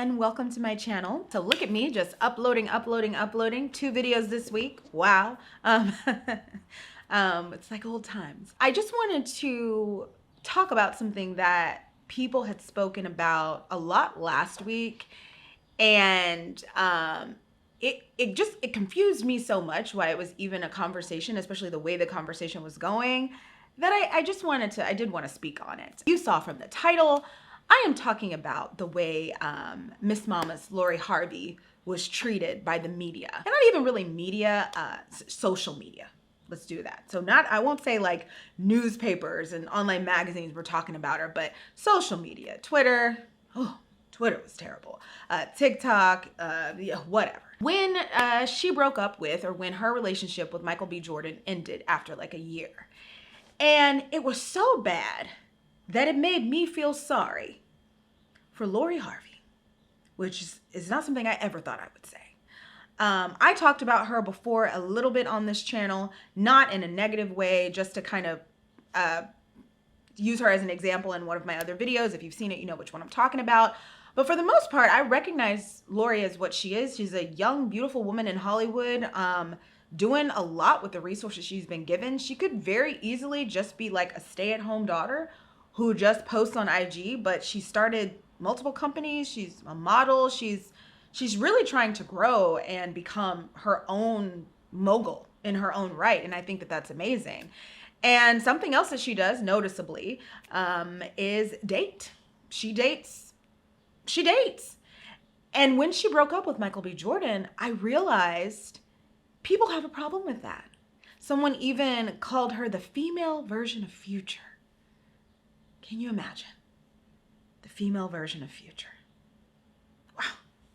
and welcome to my channel. So look at me just uploading 2 videos this week. Wow. It's like old times. I just wanted to talk about something that people had spoken about a lot last week, and it confused me so much why it was even a conversation, especially the way the conversation was going, that I did want to speak on it. You saw from the title, I am talking about the way Miss Mama's Lori Harvey was treated by the media. And not even really media, social media. Let's do that. So I won't say like newspapers and online magazines were talking about her, but social media, Twitter. Oh, Twitter was terrible. TikTok, yeah, whatever. When she broke up with, or when her relationship with Michael B. Jordan ended after like a year. And it was so bad that it made me feel sorry for Lori Harvey, which is not something I ever thought I would say. I talked about her before a little bit on this channel, not in a negative way, just to kind of use her as an example in one of my other videos. If you've seen it, you know which one I'm talking about. But for the most part, I recognize Lori as what she is. She's a young, beautiful woman in Hollywood, doing a lot with the resources she's been given. She could very easily just be like a stay-at-home daughter who just posts on IG, but she started multiple companies. She's a model. She's really trying to grow and become her own mogul in her own right. And I think that that's amazing. And something else that she does noticeably is date. She dates. And when she broke up with Michael B. Jordan, I realized people have a problem with that. Someone even called her the female version of Future. Can you imagine? The female version of Future. Wow.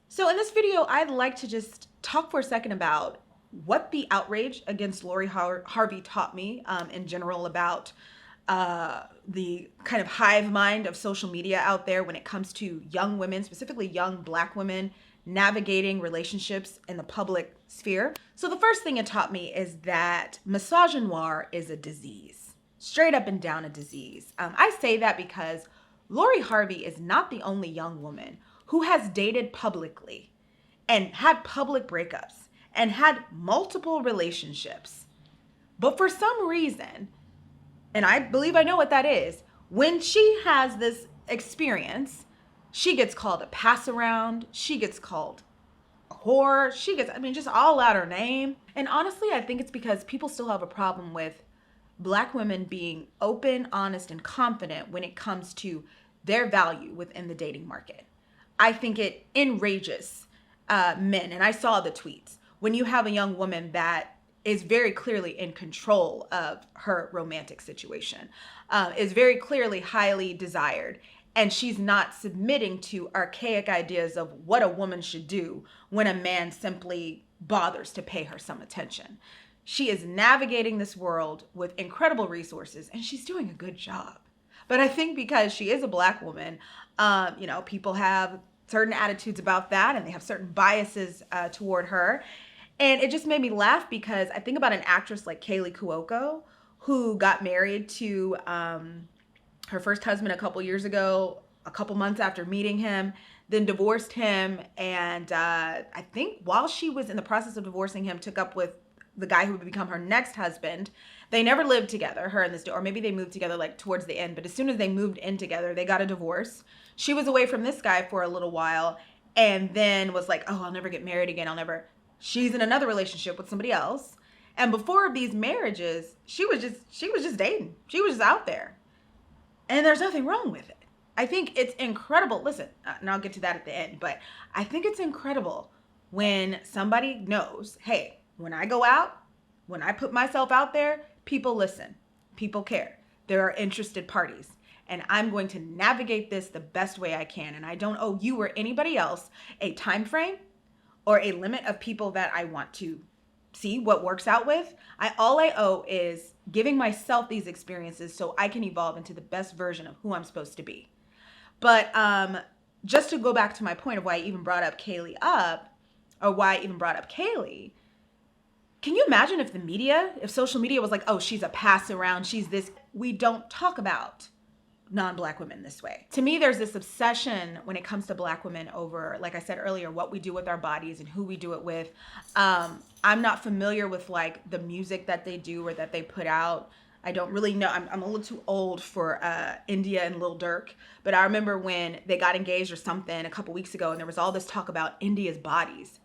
So in this video, I'd like to just talk for a second about what the outrage against Lori Harvey taught me in general about the kind of hive mind of social media out there when it comes to young women, specifically young Black women, navigating relationships in the public sphere. So the first thing it taught me is that misogynoir is a disease, straight up and down a disease. I say that because Lori Harvey is not the only young woman who has dated publicly and had public breakups and had multiple relationships. But for some reason, and I believe I know what that is, when she has this experience, she gets called a pass around, she gets called a whore, just all out her name. And honestly, I think it's because people still have a problem with Black women being open, honest, and confident when it comes to their value within the dating market. I think it enrages men, and I saw the tweets. When you have a young woman that is very clearly in control of her romantic situation, is very clearly highly desired, and she's not submitting to archaic ideas of what a woman should do when a man simply bothers to pay her some attention. She is navigating this world with incredible resources, and she's doing a good job. But I think because she is a Black woman, people have certain attitudes about that, and they have certain biases toward her. And it just made me laugh because I think about an actress like Kaley Cuoco, who got married to her first husband a couple years ago, a couple months after meeting him, then divorced him. And I think while she was in the process of divorcing him, took up with the guy who would become her next husband. They never lived together, her and this dude, or maybe they moved together like towards the end. But as soon as they moved in together, they got a divorce. She was away from this guy for a little while and then was like, oh, I'll never get married again. She's in another relationship with somebody else. And before these marriages, she was just dating. She was just out there. And there's nothing wrong with it. I think it's incredible. Listen, and I'll get to that at the end, but I think it's incredible when somebody knows, hey, when I go out, when I put myself out there, people listen, people care. There are interested parties, and I'm going to navigate this the best way I can. And I don't owe you or anybody else a time frame or a limit of people that I want to see what works out with. All I owe is giving myself these experiences so I can evolve into the best version of who I'm supposed to be. But just to go back to my point of why I even brought up Kaley can you imagine if social media was like, oh, she's a pass around, she's this. We don't talk about non-Black women this way. To me, there's this obsession when it comes to Black women over, like I said earlier, what we do with our bodies and who we do it with. I'm not familiar with like the music that they do or that they put out. I don't really know. I'm a little too old for India and Lil Durk, but I remember when they got engaged or something a couple weeks ago, and there was all this talk about India's bodies.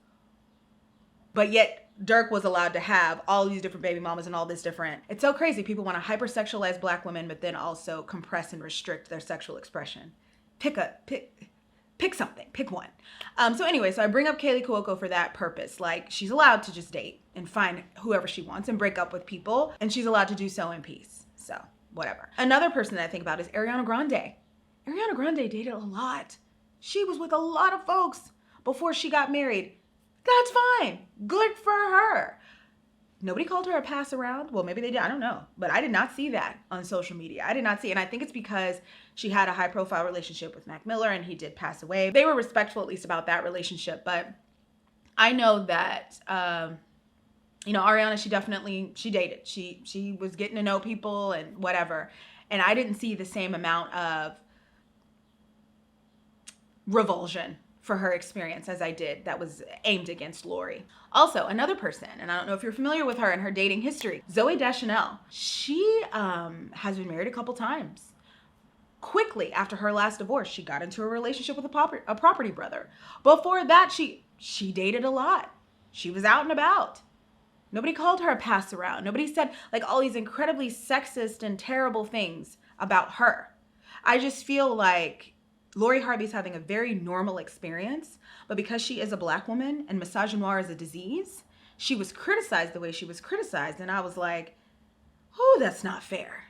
But yet Dirk was allowed to have all these different baby mamas and all this different. It's so crazy. People want to hypersexualize Black women, but then also compress and restrict their sexual expression. Pick something, pick one. So anyway, so I bring up Kaley Cuoco for that purpose. Like, she's allowed to just date and find whoever she wants and break up with people, and she's allowed to do so in peace. So whatever. Another person that I think about is Ariana Grande. Ariana Grande dated a lot. She was with a lot of folks before she got married. That's fine. Good for her. Nobody called her a pass around. Well, maybe they did. I don't know. But I did not see that on social media. I did not see. And I think it's because she had a high profile relationship with Mac Miller and he did pass away. They were respectful, at least, about that relationship. But I know that, Ariana, she dated. She was getting to know people and whatever. And I didn't see the same amount of revulsion for her experience as I did that was aimed against Lori. Also, another person, and I don't know if you're familiar with her and her dating history, Zooey Deschanel. She has been married a couple times. Quickly after her last divorce, she got into a relationship with a property brother. Before that, she dated a lot. She was out and about. Nobody called her a pass around. Nobody said like all these incredibly sexist and terrible things about her. I just feel like Lori Harvey's having a very normal experience, but because she is a Black woman and misogynoir is a disease, she was criticized the way she was criticized. And I was like, oh, that's not fair.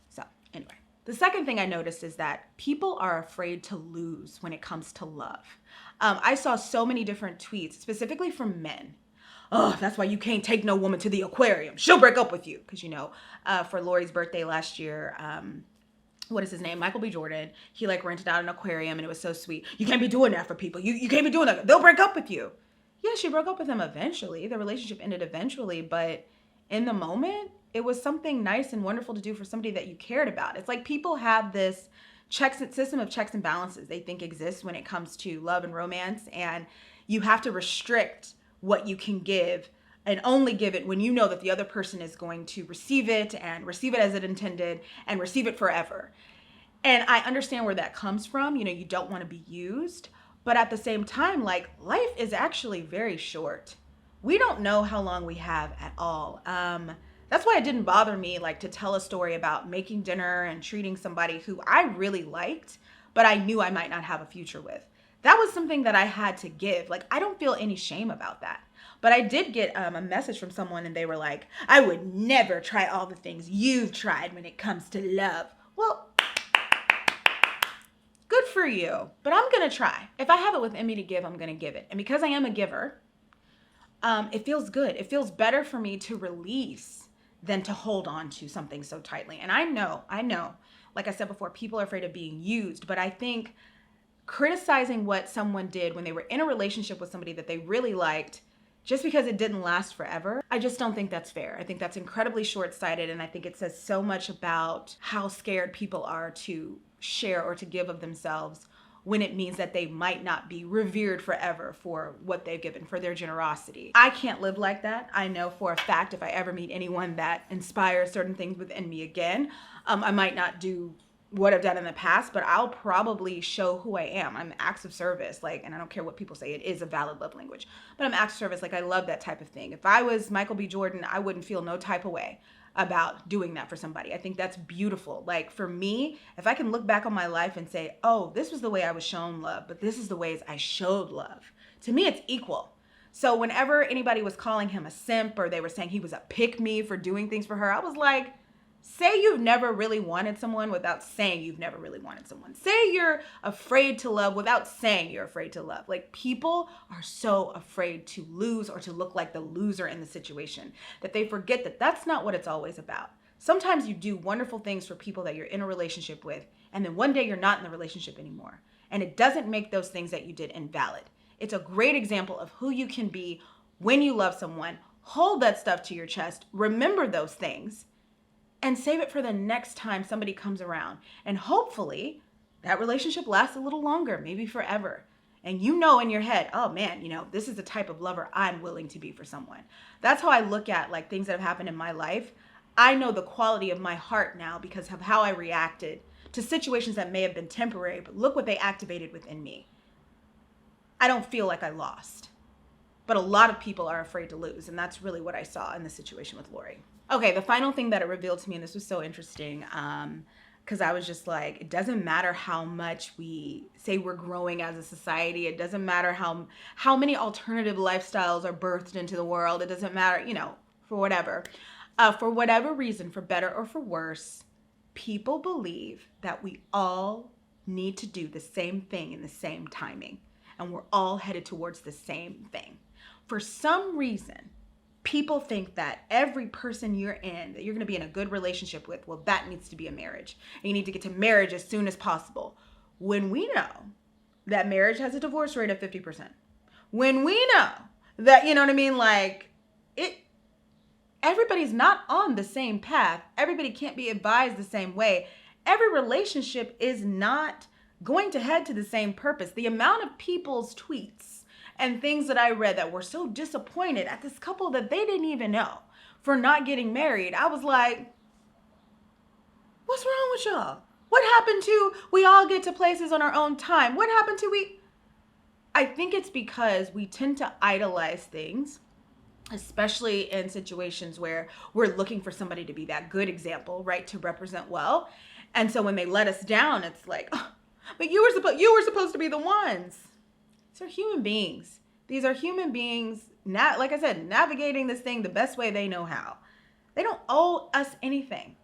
So anyway, the second thing I noticed is that people are afraid to lose when it comes to love. I saw so many different tweets, specifically from men. Oh, that's why you can't take no woman to the aquarium. She'll break up with you. Because, for Lori's birthday last year, what is his name? Michael B. Jordan. He like rented out an aquarium and it was so sweet. You can't be doing that for people. You can't be doing that. They'll break up with you. Yeah, she broke up with him eventually. The relationship ended eventually, but in the moment, it was something nice and wonderful to do for somebody that you cared about. It's like people have this system of checks and balances they think exists when it comes to love and romance, and you have to restrict what you can give and only give it when you know that the other person is going to receive it and receive it as it intended and receive it forever. And I understand where that comes from. You don't want to be used, but at the same time, like, life is actually very short. We don't know how long we have at all. That's why it didn't bother me like to tell a story about making dinner and treating somebody who I really liked, but I knew I might not have a future with. That was something that I had to give. Like, I don't feel any shame about that. But I did get a message from someone and they were like, I would never try all the things you've tried when it comes to love. Well, good for you. But I'm going to try. If I have it within me to give, I'm going to give it. And because I am a giver, it feels good. It feels better for me to release than to hold on to something so tightly. And I know, like I said before, people are afraid of being used. But I think criticizing what someone did when they were in a relationship with somebody that they really liked, just because it didn't last forever, I just don't think that's fair. I think that's incredibly short-sighted, and I think it says so much about how scared people are to share or to give of themselves when it means that they might not be revered forever for what they've given, for their generosity. I can't live like that. I know for a fact if I ever meet anyone that inspires certain things within me again, I might not do what I've done in the past, but I'll probably show who I am. I'm acts of service, and I don't care what people say, it is a valid love language, but I'm acts of service. I love that type of thing. If I was Michael B. Jordan, I wouldn't feel no type of way about doing that for somebody. I think that's beautiful. For me, if I can look back on my life and say, oh, this was the way I was shown love, but this is the ways I showed love. To me, it's equal. So whenever anybody was calling him a simp or they were saying he was a pick-me for doing things for her, I was like, say you've never really wanted someone without saying you've never really wanted someone. Say you're afraid to love without saying you're afraid to love. People are so afraid to lose or to look like the loser in the situation that they forget that that's not what it's always about. Sometimes you do wonderful things for people that you're in a relationship with, and then one day you're not in the relationship anymore. And it doesn't make those things that you did invalid. It's a great example of who you can be when you love someone. Hold that stuff to your chest. Remember those things. and save it for the next time somebody comes around. And hopefully that relationship lasts a little longer, maybe forever. And you know in your head, oh man, this is the type of lover I'm willing to be for someone. That's how I look at like things that have happened in my life. I know the quality of my heart now because of how I reacted to situations that may have been temporary, but look what they activated within me. I don't feel like I lost. But a lot of people are afraid to lose. And that's really what I saw in the situation with Lori. Okay, the final thing that it revealed to me, and this was so interesting, because I was just like, it doesn't matter how much we say we're growing as a society. It doesn't matter how many alternative lifestyles are birthed into the world. It doesn't matter, for whatever. For whatever reason, for better or for worse, people believe that we all need to do the same thing in the same timing. And we're all headed towards the same thing. For some reason, people think that every person you're in, that you're going to be in a good relationship with, well, that needs to be a marriage. And you need to get to marriage as soon as possible. When we know that marriage has a divorce rate of 50%. When we know that, everybody's not on the same path. Everybody can't be advised the same way. Every relationship is not going to head to the same purpose. The amount of people's tweets and things that I read that were so disappointed at this couple that they didn't even know for not getting married. I was like, what's wrong with y'all? What happened to we all get to places on our own time? What happened to I think it's because we tend to idolize things, especially in situations where we're looking for somebody to be that good example, right? To represent well. And so when they let us down, it's like, oh, but you were supposed to be the ones. These are human beings. These are human beings, like I said, navigating this thing the best way they know how. They don't owe us anything.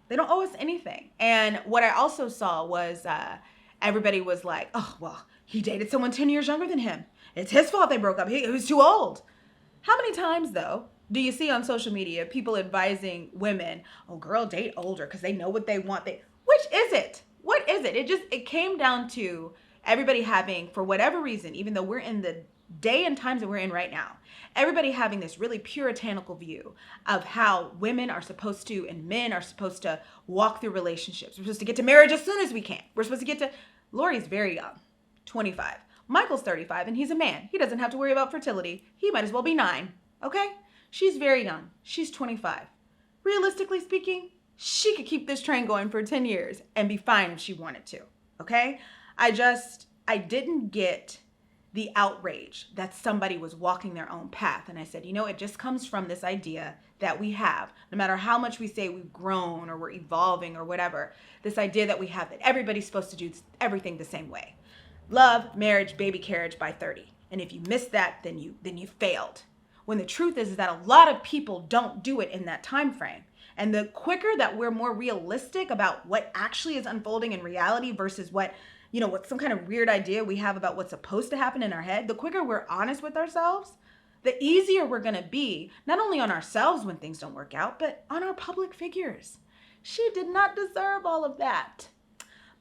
They don't owe us anything. And what I also saw was everybody was like, oh, well, he dated someone 10 years younger than him. It's his fault they broke up. He was too old. How many times, though, do you see on social media people advising women, oh, girl, date older because they know what they want? Which is it? What is it? It came down to everybody having, for whatever reason, even though we're in the day and times that we're in right now, everybody having this really puritanical view of how women are supposed to and men are supposed to walk through relationships. We're supposed to get to marriage as soon as we can. We're supposed to get to, Lori's very young, 25. Michael's 35 and he's a man. He doesn't have to worry about fertility. He might as well be 9, okay? She's very young. She's 25. Realistically speaking, she could keep this train going for 10 years and be fine if she wanted to, okay? I didn't get the outrage that somebody was walking their own path. And I said, it just comes from this idea that we have, no matter how much we say we've grown or we're evolving or whatever, this idea that we have that everybody's supposed to do everything the same way. Love, marriage, baby carriage by 30. And if you miss that, then you failed. When the truth is that a lot of people don't do it in that time frame. And the quicker that we're more realistic about what actually is unfolding in reality versus what some kind of weird idea we have about what's supposed to happen in our head, the quicker we're honest with ourselves, the easier we're going to be, not only on ourselves when things don't work out, but on our public figures. She did not deserve all of that.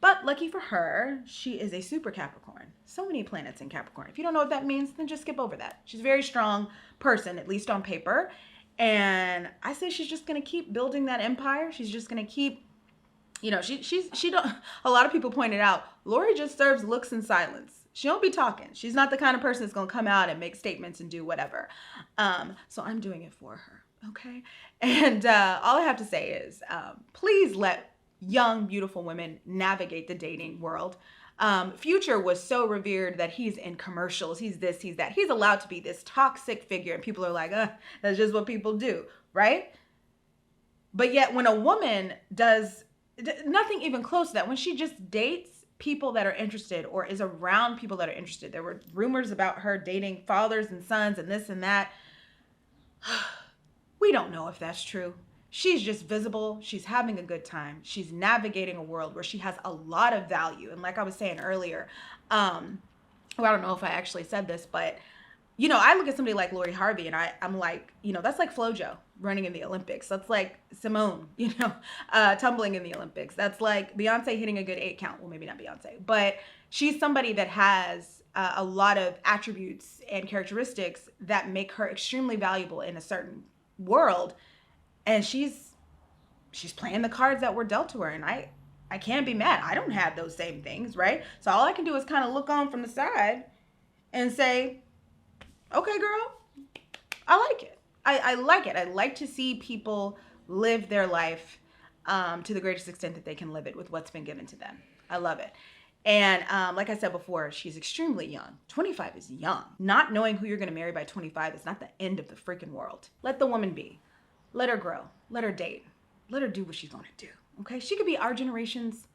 But lucky for her, she is a super Capricorn. So many planets in Capricorn. If you don't know what that means, then just skip over that. She's a very strong person, at least on paper. And I say she's just going to keep building that empire. She's just going to keep, she don't, a lot of people pointed out, Lori just serves looks and silence. She don't be talking. She's not the kind of person that's going to come out and make statements and do whatever. So I'm doing it for her. Okay. And all I have to say is, please let young, beautiful women navigate the dating world. Future was so revered that he's in commercials. He's this, he's that. He's allowed to be this toxic figure. And people are like, that's just what people do. Right. But yet when a woman does nothing even close to that, when she just dates people that are interested or is around people that are interested, there were rumors about her dating fathers and sons and this and that. We don't know if that's true. She's just visible. She's having a good time. She's navigating a world where she has a lot of value. And like I was saying earlier, I don't know if I actually said this, but I look at somebody like Lori Harvey and I'm like, that's like FloJo running in the Olympics. That's like Simone, tumbling in the Olympics. That's like Beyonce hitting a good 8 count. Well, maybe not Beyonce, but she's somebody that has a lot of attributes and characteristics that make her extremely valuable in a certain world. And she's she's playing the cards that were dealt to her, and I can't be mad. I don't have those same things, right? So all I can do is kind of look on from the side and say, okay, girl, I like it. I like it. I like to see people live their life to the greatest extent that they can live it with what's been given to them. I love it. And like I said before, she's extremely young. 25 is young. Not knowing who you're going to marry by 25 is not the end of the freaking world. Let the woman be. Let her grow. Let her date. Let her do what she's going to do. Okay? She could be our generation's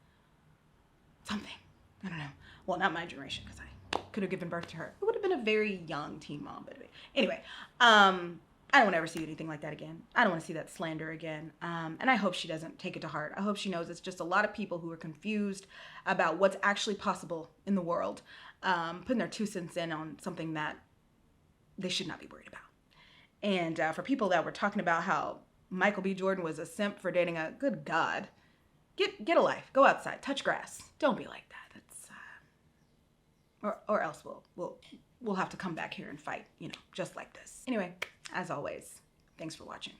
something. I don't know. Well, not my generation, because I could have given birth to her. It would have been a very young teen mom. But anyway, I don't want to ever see anything like that again. I don't want to see that slander again. And I hope she doesn't take it to heart. I hope she knows it's just a lot of people who are confused about what's actually possible in the world, putting their 2 cents in on something that they should not be worried about. And for people that were talking about how Michael B. Jordan was a simp for dating a, good God, get a life. Go outside. Touch grass. Don't be like that. That's or else we'll have to come back here and fight, just like this. Anyway, as always, thanks for watching.